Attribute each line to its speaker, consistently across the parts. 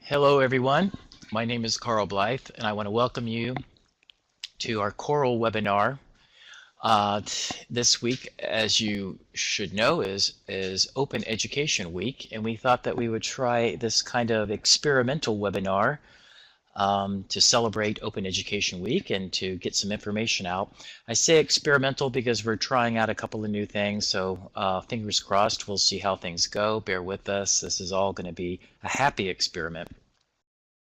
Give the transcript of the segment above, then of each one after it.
Speaker 1: Hello, everyone. My name is Carl Blythe, and I want to welcome you to our COERLL webinar. This week, as you should know, is Open Education Week, and we thought that we would try this kind of experimental webinar to celebrate Open Education Week and to get some information out. I say experimental because we're trying out a couple of new things, so fingers crossed we'll see how things go. Bear with us. This is all going to be a happy experiment.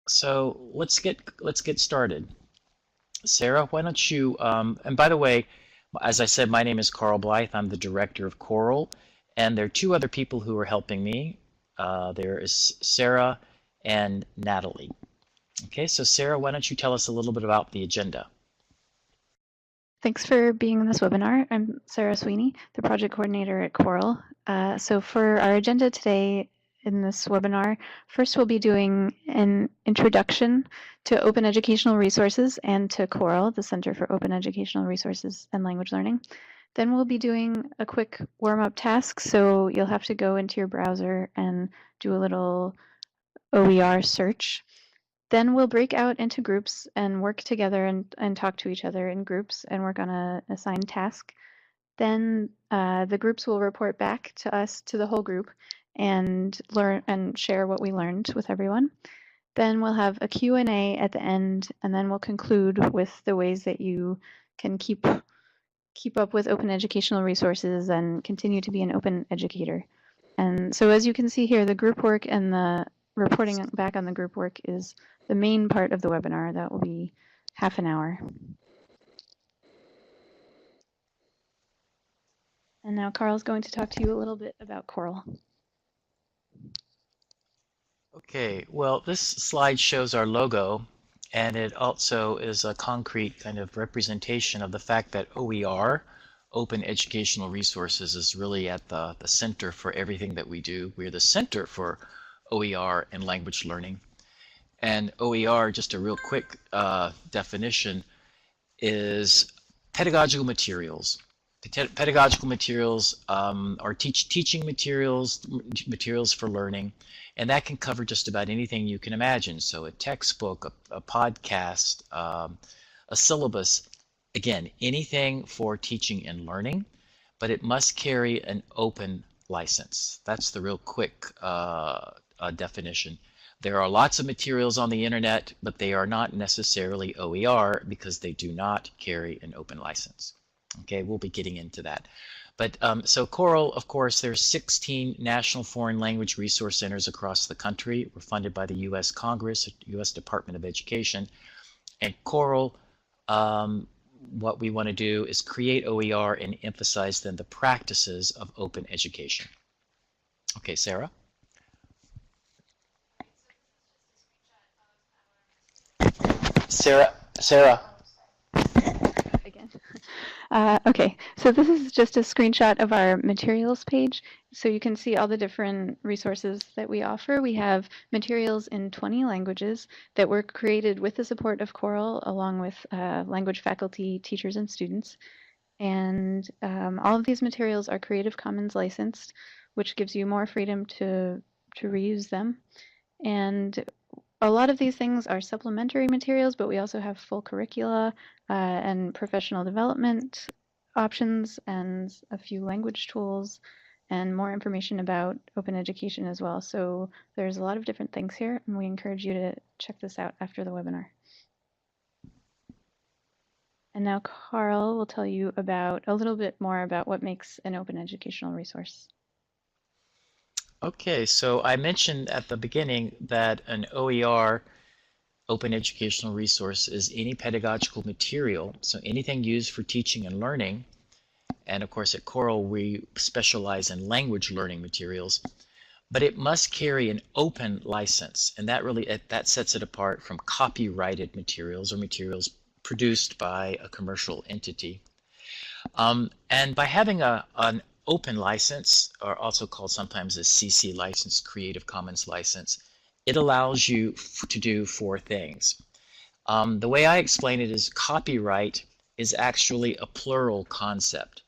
Speaker 1: So let's get started. Sarah, why don't you, and by the way, as I said, my name is Carl Blythe. I'm the director of COERLL, and there are two other people who are helping me. There is Sarah and Natalie. Okay, so Sarah, why don't you tell us a little bit about the agenda?
Speaker 2: Thanks for being in this webinar. I'm Sarah Sweeney, the project coordinator at COERLL. So for our agenda today in this webinar, first we'll be doing an introduction to open educational resources and to COERLL, the Center for Open Educational Resources and Language Learning. Then we'll be doing a quick warm-up task, so you'll have to go into your browser and do a little OER search. Then we'll break out into groups and work together and talk to each other in groups and work on an assigned task. Then the groups will report back to us, to the whole group, and learn and share what we learned with everyone. Then we'll have a Q&A at the end, and then we'll conclude with the ways that you can keep up with open educational resources and continue to be an open educator. And so as you can see here, the group work and the reporting back on the group work is the main part of the webinar. That will be half an hour. And now Carl's going to talk to you a little bit about COERLL.
Speaker 1: Okay, well, this slide shows our logo, and it also is a concrete kind of representation of the fact that OER, Open Educational Resources, is really at the center for everything that we do. We're the center for OER and language learning. And OER, just a real quick definition, is pedagogical materials. Pedagogical materials are teaching materials for learning, and that can cover just about anything you can imagine. So a textbook, a podcast, a syllabus, again, anything for teaching and learning, but it must carry an open license. That's the real quick definition. There are lots of materials on the internet, but they are not necessarily OER because they do not carry an open license. Okay, we'll be getting into that. But so COERLL, of course, there's 16 national foreign language resource centers across the country. We're funded by the U.S. Congress, U.S. Department of Education. And COERLL, what we want to do is create OER and emphasize then the practices of open education. Okay, Sarah? Sarah.
Speaker 2: Again. Okay, so this is just a screenshot of our materials page. So you can see all the different resources that we offer. We have materials in 20 languages that were created with the support of COERLL, along with language faculty, teachers, and students. And all of these materials are Creative Commons licensed, which gives you more freedom to reuse them. And a lot of these things are supplementary materials, but we also have full curricula and professional development options and a few language tools and more information about open education as well. So there's a lot of different things here, and we encourage you to check this out after the webinar. And now Carl will tell you about a little bit more about what makes an open educational resource.
Speaker 1: Okay, so I mentioned at the beginning that an OER, Open Educational Resource, is any pedagogical material, so anything used for teaching and learning. And of course at COERLL we specialize in language learning materials, but it must carry an open license, and that sets it apart from copyrighted materials or materials produced by a commercial entity. And by having an open license, or also called sometimes a CC license, Creative Commons license, it allows you to do four things. The way I explain it is copyright is actually a plural concept.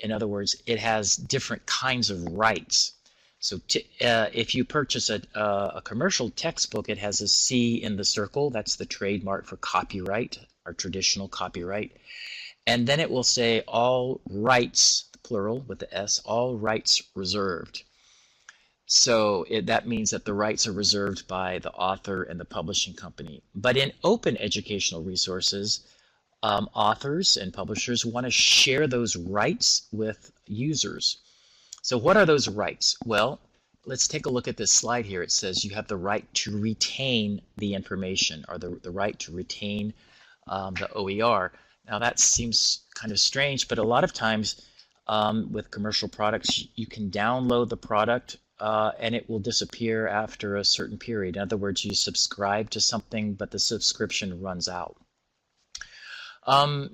Speaker 1: In other words, it has different kinds of rights. So if you purchase a commercial textbook, it has a C in the circle. That's the trademark for copyright, our traditional copyright. And then it will say all rights, plural with the S, all rights reserved. So that means that the rights are reserved by the author and the publishing company. But in open educational resources, authors and publishers want to share those rights with users. So what are those rights? Well, let's take a look at this slide here. It says you have the right to retain the information, or the right to retain the OER. Now that seems kind of strange, but a lot of times with commercial products, you can download the product and it will disappear after a certain period. In other words, you subscribe to something, but the subscription runs out.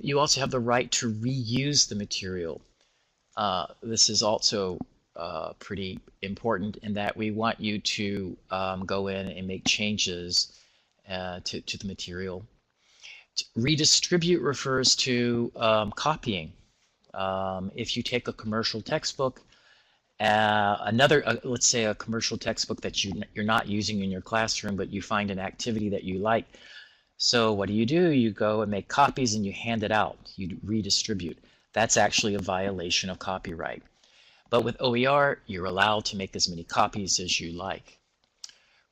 Speaker 1: You also have the right to reuse the material. This is also pretty important in that we want you to go in and make changes to the material. Redistribute refers to copying. If you take a commercial textbook, let's say a commercial textbook that you're not using in your classroom, but you find an activity that you like. So what do? You go and make copies and you hand it out. You redistribute. That's actually a violation of copyright. But with OER, you're allowed to make as many copies as you like.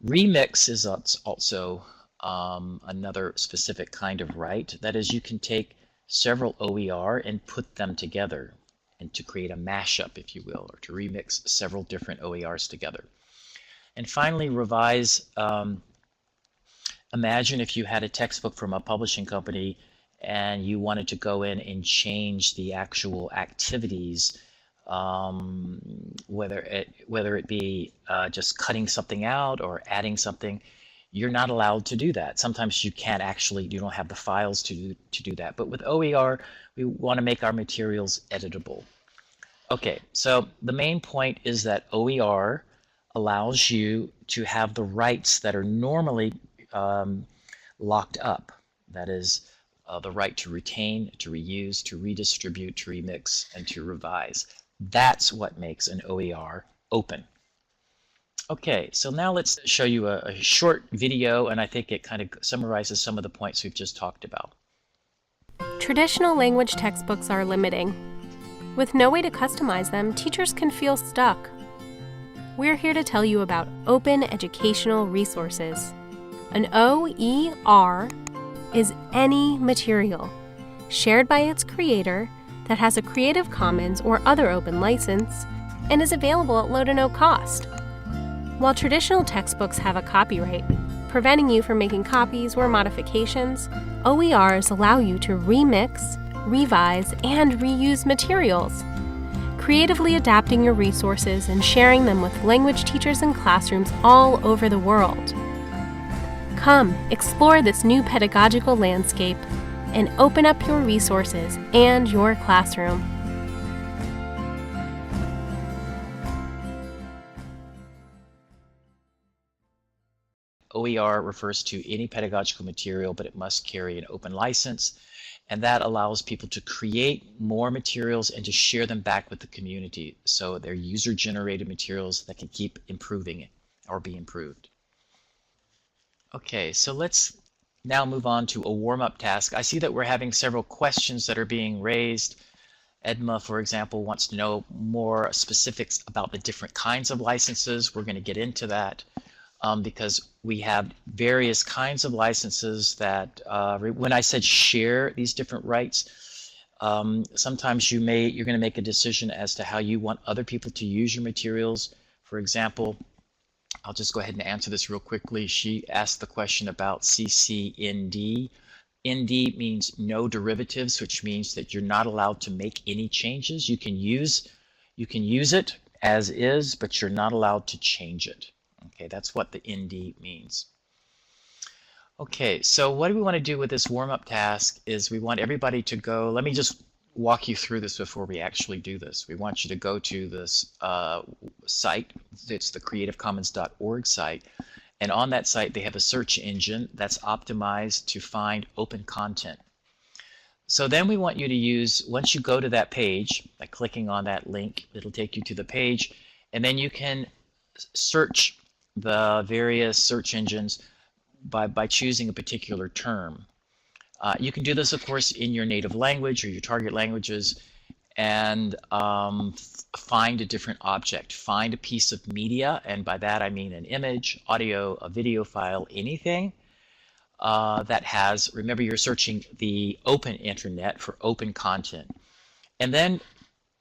Speaker 1: Remix is also another specific kind of right. That is, you can take several OER and put them together and to create a mashup, if you will, or to remix several different OERs together. And finally, revise. Imagine if you had a textbook from a publishing company and you wanted to go in and change the actual activities, whether it be just cutting something out or adding something. You're not allowed to do that. Sometimes you can't actually, you don't have the files to do that. But with OER, we want to make our materials editable. Okay, so the main point is that OER allows you to have the rights that are normally locked up. That is the right to retain, to reuse, to redistribute, to remix, and to revise. That's what makes an OER open. Okay, so now let's show you a short video, and I think it kind of summarizes some of the points we've just talked about.
Speaker 3: Traditional language textbooks are limiting. With no way to customize them, teachers can feel stuck. We're here to tell you about open educational resources. An OER is any material shared by its creator that has a Creative Commons or other open license and is available at low to no cost. While traditional textbooks have a copyright, preventing you from making copies or modifications, OERs allow you to remix, revise, and reuse materials, creatively adapting your resources and sharing them with language teachers and classrooms all over the world. Come, explore this new pedagogical landscape and open up your resources and your classroom.
Speaker 1: OER refers to any pedagogical material, but it must carry an open license, and that allows people to create more materials and to share them back with the community. So they're user-generated materials that can keep improving or be improved. Okay, so let's now move on to a warm-up task. I see that we're having several questions that are being raised. Edma, for example, wants to know more specifics about the different kinds of licenses. We're going to get into that because we have various kinds of licenses that, when I said share these different rights, sometimes you're going to make a decision as to how you want other people to use your materials. For example, I'll just go ahead and answer this real quickly. She asked the question about CC/ND. ND means no derivatives, which means that you're not allowed to make any changes. You can use it as is, but you're not allowed to change it. Okay, that's what the ND means. Okay, so what we want to do with this warm-up task is we want everybody to go, let me just walk you through this before we actually do this. We want you to go to this site. It's the creativecommons.org site, and on that site they have a search engine that's optimized to find open content. So then we want you to use, once you go to that page, by clicking on that link, it'll take you to the page, and then you can search the various search engines by choosing a particular term. You can do this, of course, in your native language or your target languages, and find a different object. Find a piece of media, and by that I mean an image, audio, a video file, anything that has, remember you're searching the open internet for open content. And then,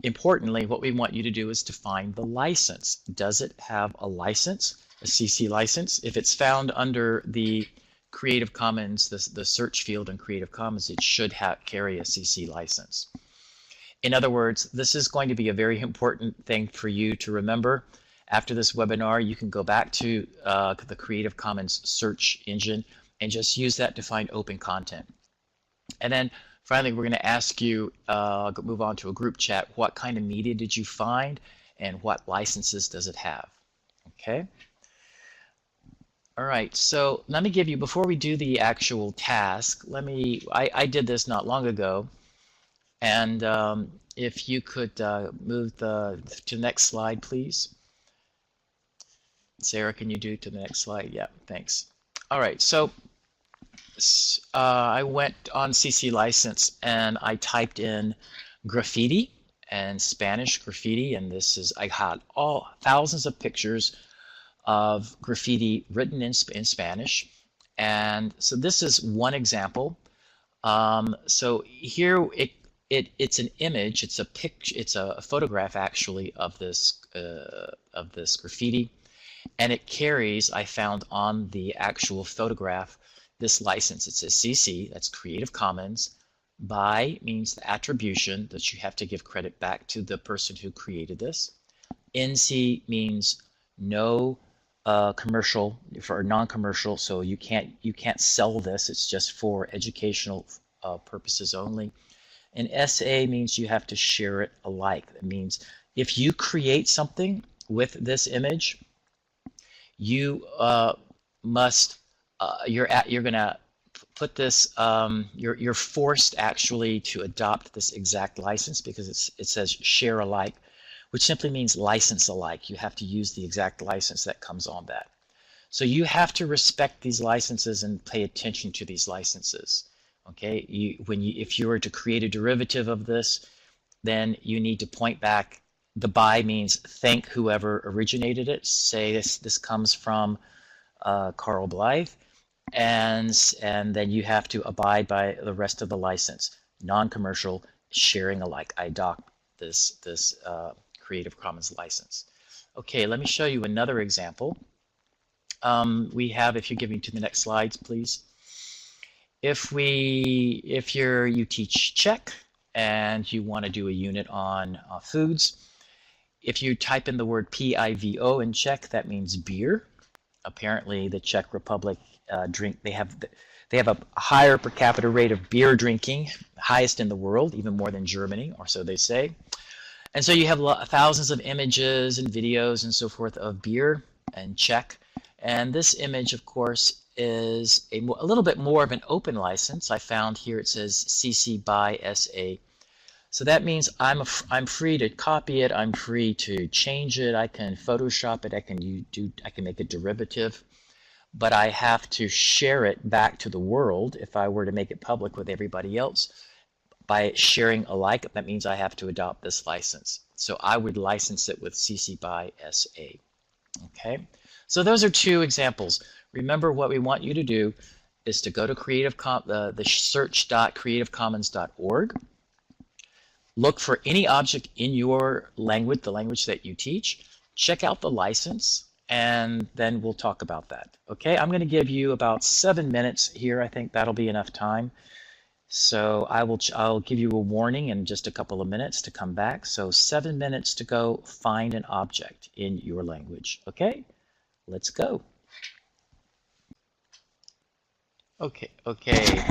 Speaker 1: importantly, what we want you to do is to find the license. Does it have a license, a CC license? If it's found under the Creative Commons, the search field in Creative Commons, it should carry a CC license. In other words, this is going to be a very important thing for you to remember. After this webinar, you can go back to the Creative Commons search engine and just use that to find open content. And then finally, we're going to ask you, move on to a group chat, what kind of media did you find and what licenses does it have? Okay. All right, so let me give you, before we do the actual task, I did this not long ago, and if you could move to the next slide, please. Sarah, can you do to the next slide? Yeah, thanks. All right, so I went on CC license and I typed in graffiti and Spanish graffiti, and I had thousands of pictures of graffiti written in Spanish, and so this is one example. So here it's an image, it's a picture, it's a photograph actually of this graffiti, and it carries, I found on the actual photograph, this license. It says CC, that's Creative Commons. By means the attribution that you have to give credit back to the person who created this. NC means no commercial for non-commercial, so you can't sell this. It's just for educational purposes only. And SA means you have to share it alike. That means if you create something with this image, you must you're gonna put this. You're forced actually to adopt this exact license because it says share alike, which simply means license alike. You have to use the exact license that comes on that. So you have to respect these licenses and pay attention to these licenses. Okay, if you were to create a derivative of this, then you need to point back. The by means thank whoever originated it. Say this comes from Carl Blythe, and then you have to abide by the rest of the license. Non-commercial, sharing alike. I adopt this Creative Commons license. Okay, let me show you another example. We have, if you give me to the next slides, please. If you teach Czech and you want to do a unit on foods, if you type in the word PIVO in Czech, that means beer. Apparently, the Czech Republic they have a higher per capita rate of beer drinking, highest in the world, even more than Germany, or so they say. And so you have thousands of images and videos and so forth of beer and Czech. And this image, of course, is a little bit more of an open license. I found here it says CC by SA. So that means I'm free to copy it. I'm free to change it. I can Photoshop it. I can make a derivative, but I have to share it back to the world if I were to make it public with everybody else. By sharing alike, that means I have to adopt this license. So I would license it with CC by SA. Okay, so those are two examples. Remember, what we want you to do is to go to the search.creativecommons.org. Look for any object in your language, the language that you teach. Check out the license, and then we'll talk about that. Okay, I'm going to give you about 7 minutes here. I think that'll be enough time. So I'll give you a warning in just a couple of minutes to come back. So 7 minutes to go find an object in your language. Okay, let's go. Okay.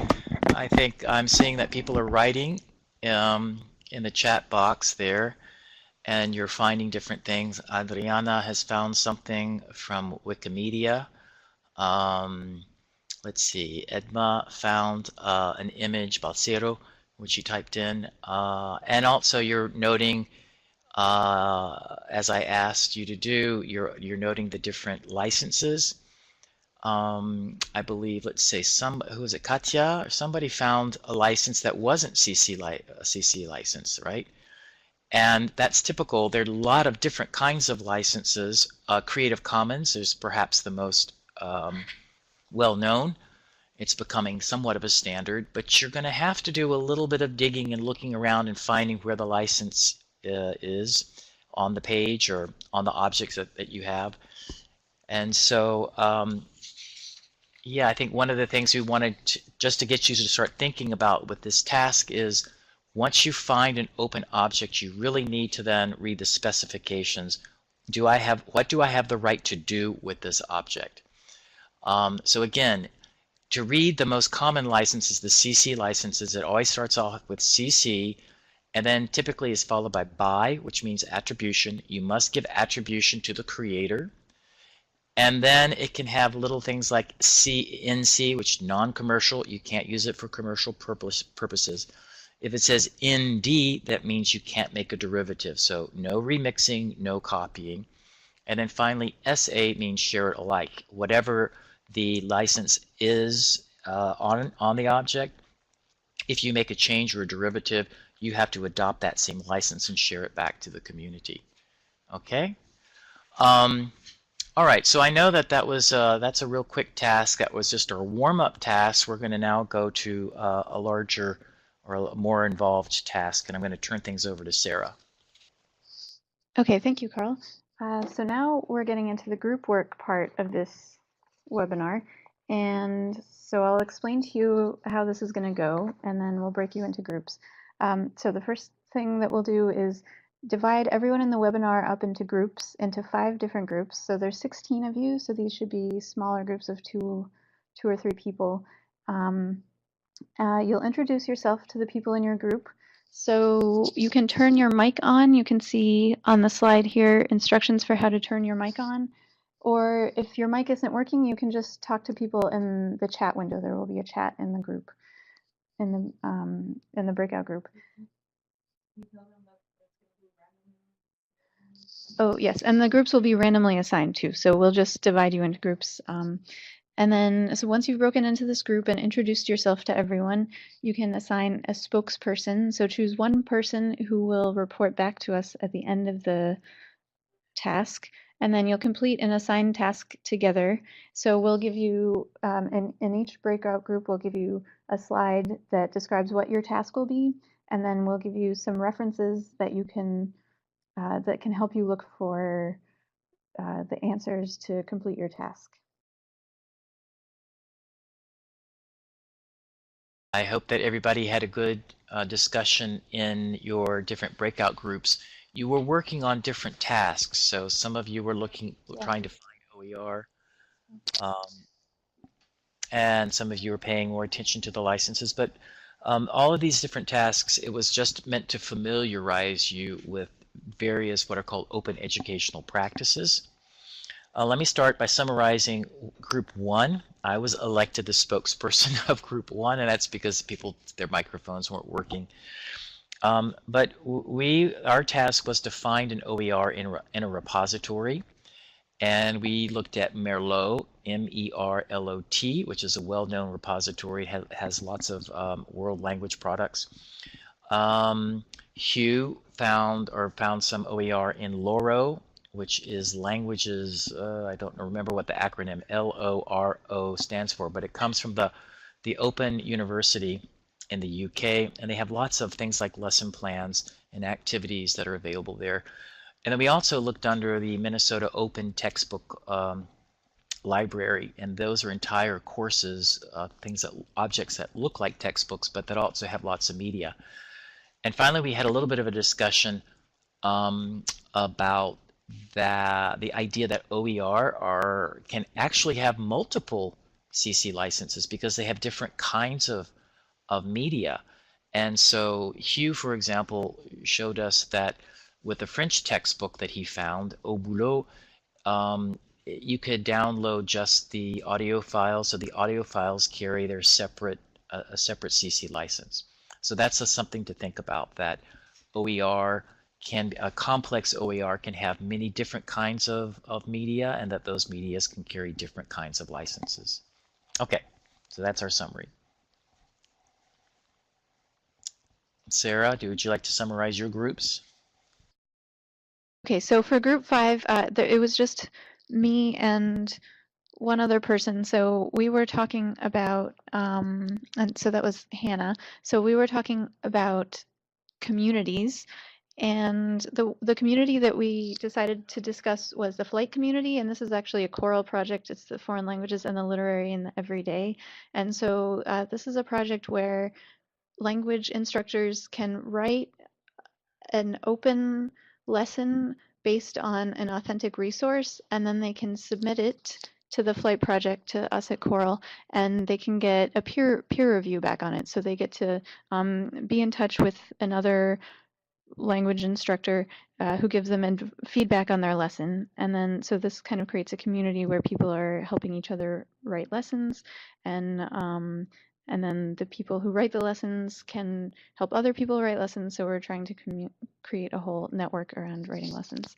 Speaker 1: I think I'm seeing that people are writing in the chat box there, and you're finding different things. Adriana has found something from Wikimedia. Let's see, Edma found an image, Balsero, which she typed in, and also you're noting As I asked you to do, you're noting the different licenses. I believe, let's say, who was it, Katya, or somebody found a license that wasn't a CC license, right? And that's typical. There are a lot of different kinds of licenses. Creative Commons is perhaps the most well-known. It's becoming somewhat of a standard, but you're going to have to do a little bit of digging and looking around and finding where the license is on the page or on the objects that you have. And so, yeah, I think one of the things we wanted just to get you to start thinking about with this task is once you find an open object, you really need to then read the specifications. What do I have the right to do with this object? So again, to read the most common licenses, the CC licenses, it always starts off with CC and then typically is followed by, which means attribution. You must give attribution to the creator. And then it can have little things like NC, which is non-commercial. You can't use it for commercial purposes. If it says ND, that means you can't make a derivative. So no remixing, no copying. And then finally, SA means share it alike. Whatever the license is on the object, if you make a change or a derivative, you have to adopt that same license and share it back to the community. Okay? All right, so I know that's a real quick task. That was just our warm-up task. We're going to now go to a larger or a more involved task, and I'm going to turn things over to Sarah.
Speaker 2: Okay, thank you, Carl. So now we're getting into the group work part of this webinar. And so I'll explain to you how this is going to go, and then we'll break you into groups. So the first thing that we'll do is divide everyone in the webinar up into groups, into 5 different groups. So there's 16 of you, so these should be smaller groups of two or 3 people. You'll introduce yourself to the people in your group. So you can turn your mic on. You can see on the slide here instructions for how to turn your mic on. Or if your mic isn't working, you can just talk to people in the chat window. There will be a chat in the group, in the breakout group. Oh, yes, and the groups will be randomly assigned too. So we'll just divide you into groups. And then, so once you've broken into this group and introduced yourself to everyone, you can assign a spokesperson. So choose one person who will report back to us at the end of the task, and then you'll complete an assigned task together. So we'll give you, in each breakout group, we'll give you a slide that describes what your task will be, and then we'll give you some references that you can, that can help you look for the answers to complete your task.
Speaker 1: I hope that everybody had a good discussion in your different breakout groups. You were working on different tasks, so some of you were trying to find OER, and some of you were paying more attention to the licenses, but all of these different tasks, it was just meant to familiarize you with various what are called open educational practices. Let me start by summarizing Group 1. I was elected the spokesperson of Group 1, and that's because their microphones weren't working. But our task was to find an OER in a repository, and we looked at Merlot, M-E-R-L-O-T, which is a well-known repository, has lots of world language products. Hugh found some OER in Loro, which is languages, I don't remember what the acronym LORO stands for, but it comes from the Open University in the UK, and they have lots of things like lesson plans and activities that are available there. And then we also looked under the Minnesota Open Textbook Library, and those are entire courses, objects that look like textbooks, but that also have lots of media. And finally, we had a little bit of a discussion about the idea that OER can actually have multiple CC licenses because they have different kinds of media. And so Hugh, for example, showed us that with the French textbook that he found, Au Boulot, you could download just the audio files, so the audio files carry their a separate CC license. So that's something to think about, that OER a complex OER can have many different kinds of media, and that those medias can carry different kinds of licenses. Okay, so that's our summary. Sarah, would you like to summarize your groups?
Speaker 2: Okay, so for group 5, it was just me and one other person. So we were talking about, and so that was Hannah. So we were talking about communities, and the community that we decided to discuss was the flight community, and this is actually a COERLL project. It's the foreign languages and the literary and the everyday. And so this is a project where language instructors can write an open lesson based on an authentic resource, and then they can submit it to the flight project, to us at COERLL, and they can get a peer review back on it. So they get to be in touch with another language instructor who gives them feedback on their lesson. And then, so this kind of creates a community where people are helping each other write lessons, and then the people who write the lessons can help other people write lessons. So we're trying to create a whole network around writing lessons.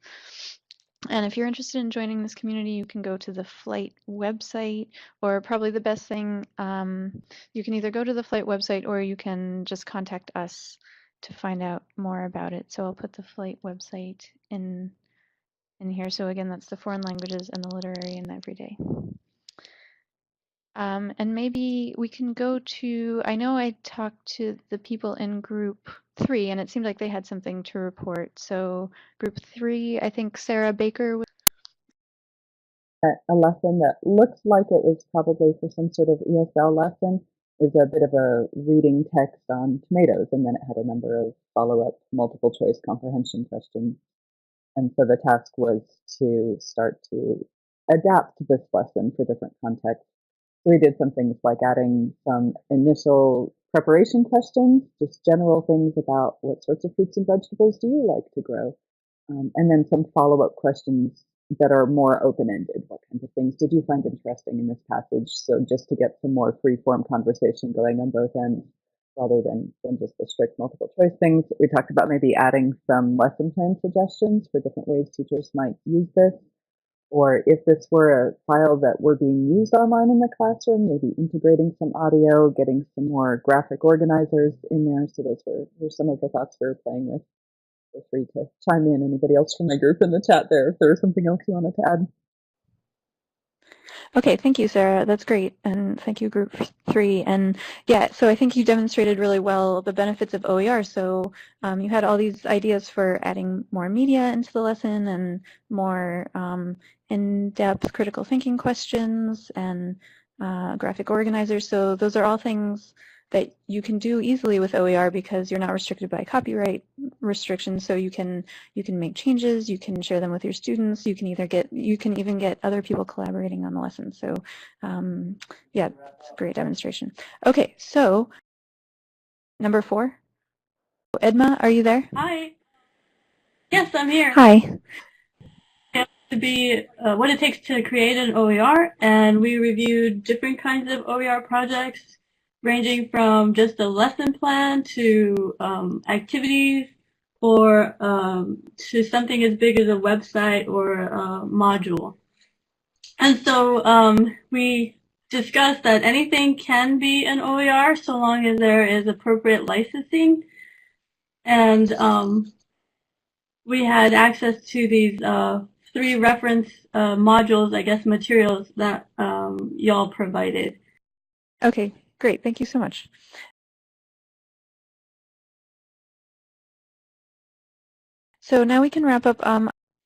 Speaker 2: And if you're interested in joining this community, you can go to the Flight website, or probably the best thing, you can either go to the Flight website or you can just contact us to find out more about it. So I'll put the Flight website in here. So again, that's the foreign languages and the literary and the everyday. And maybe we can go to, I know I talked to the people in group 3 and it seemed like they had something to report. So group 3, I think Sarah Baker was
Speaker 4: a lesson that looked like it was probably for some sort of ESL lesson. Is a bit of a reading text on tomatoes, and then it had a number of follow-up multiple choice comprehension questions. And so the task was to start to adapt this lesson for different contexts. So we did some things like adding some initial preparation questions, just general things about what sorts of fruits and vegetables do you like to grow, and then some follow-up questions that are more open-ended. What kinds of things did you find interesting in this passage? So just to get some more free-form conversation going on both ends, rather than just the strict multiple choice things. We talked about maybe adding some lesson plan suggestions for different ways teachers might use this, or if this were a file that were being used online in the classroom, maybe integrating some audio, getting some more graphic organizers in there. So those were some of the thoughts we were playing with. Feel free to chime in, anybody else from my group in the chat there, if there was something else you wanted to add.
Speaker 2: Okay, thank you, Sarah. That's great. And thank you, Group 3. And yeah, so I think you demonstrated really well the benefits of OER. So you had all these ideas for adding more media into the lesson and more in-depth critical thinking questions and graphic organizers. So those are all things that you can do easily with OER because you're not restricted by copyright restrictions. So you can make changes, you can share them with your students, you can even get other people collaborating on the lesson. So yeah, it's a great demonstration. Okay, so number 4. Edma, are you there?
Speaker 5: Hi. Yes, I'm here.
Speaker 2: Hi.
Speaker 5: To be what it takes to create an OER, and we reviewed different kinds of OER projects, ranging from just a lesson plan to activities, or to something as big as a website or a module. And so we discussed that anything can be an OER so long as there is appropriate licensing, and we had access to these 3 reference modules, I guess, materials that y'all provided.
Speaker 2: Okay, great. Thank you so much. So now we can wrap up.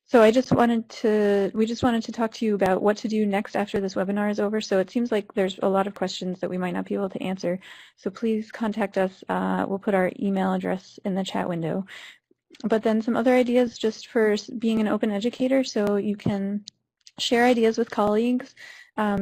Speaker 2: So we just wanted to talk to you about what to do next after this webinar is over. So it seems like there's a lot of questions that we might not be able to answer. So please contact us. We'll put our email address in the chat window. But then some other ideas just for being an open educator. So you can share ideas with colleagues,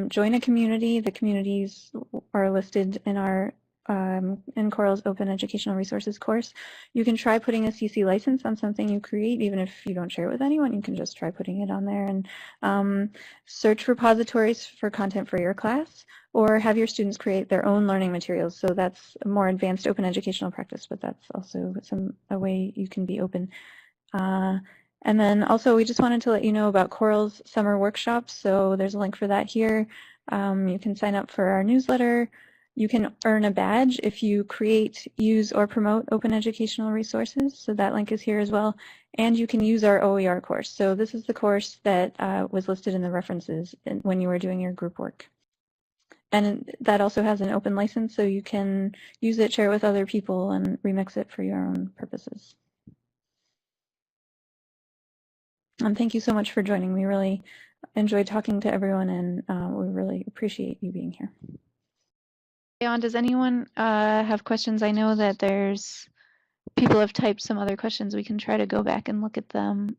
Speaker 2: join a community. The communities are listed in our in COERLL's Open Educational Resources course. You can try putting a CC license on something you create, even if you don't share it with anyone. You can just try putting it on there, and search repositories for content for your class, or have your students create their own learning materials. So that's a more advanced open educational practice, but that's also a way you can be open. And then also we just wanted to let you know about COERLL's summer workshops. So there's a link for that here. You can sign up for our newsletter. You can earn a badge if you create, use, or promote open educational resources. So that link is here as well. And you can use our OER course. So this is the course that was listed in the references when you were doing your group work. And that also has an open license, so you can use it, share it with other people, and remix it for your own purposes. Thank you so much for joining. We really enjoyed talking to everyone, and we really appreciate you being here. Does anyone have questions? I know that there's people have typed some other questions. We can try to go back and look at them.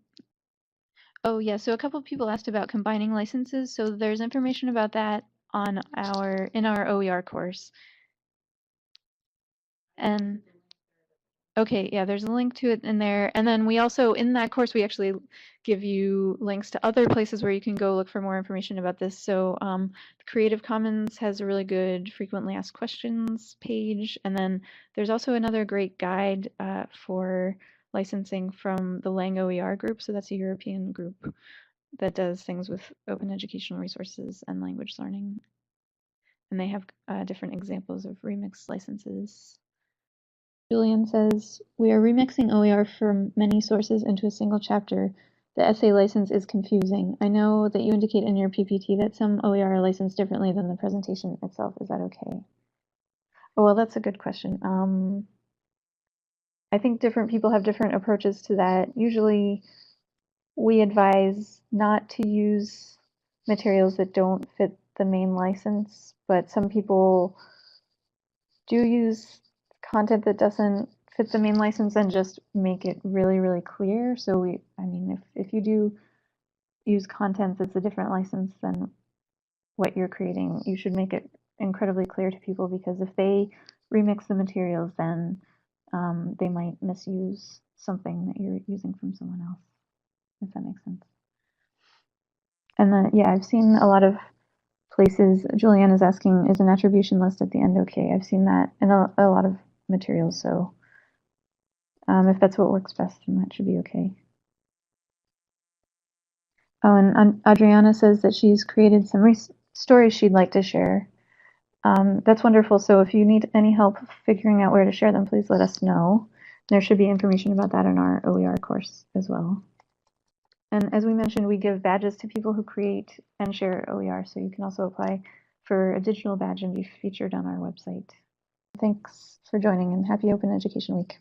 Speaker 2: Oh yeah, so a couple of people asked about combining licenses. So there's information about that on in our OER course. And okay, yeah, there's a link to it in there. And then we also, in that course, we actually give you links to other places where you can go look for more information about this. So Creative Commons has a really good frequently asked questions page. And then there's also another great guide for licensing from the Lang OER group. So that's a European group that does things with open educational resources and language learning. And they have different examples of remix licenses. Julian says, we are remixing OER from many sources into a single chapter. The essay license is confusing. I know that you indicate in your PPT that some OER are licensed differently than the presentation itself. Is that okay? Oh, well, that's a good question. I think different people have different approaches to that. Usually we advise not to use materials that don't fit the main license, but some people do use content that doesn't fit the main license and just make it really, really clear. So I mean, if you do use content that's a different license than what you're creating, you should make it incredibly clear to people, because if they remix the materials, then they might misuse something that you're using from someone else, if that makes sense. And then, yeah, I've seen a lot of places. Julianne is asking, is an attribution list at the end okay? I've seen that in a lot of materials, so if that's what works best, then that should be okay. Oh, and Adriana says that she's created some stories she'd like to share. That's wonderful. So if you need any help figuring out where to share them, please let us know. There should be information about that in our OER course as well. And as we mentioned, we give badges to people who create and share OER, so you can also apply for a digital badge and be featured on our website. Thanks for joining, and happy Open Education Week.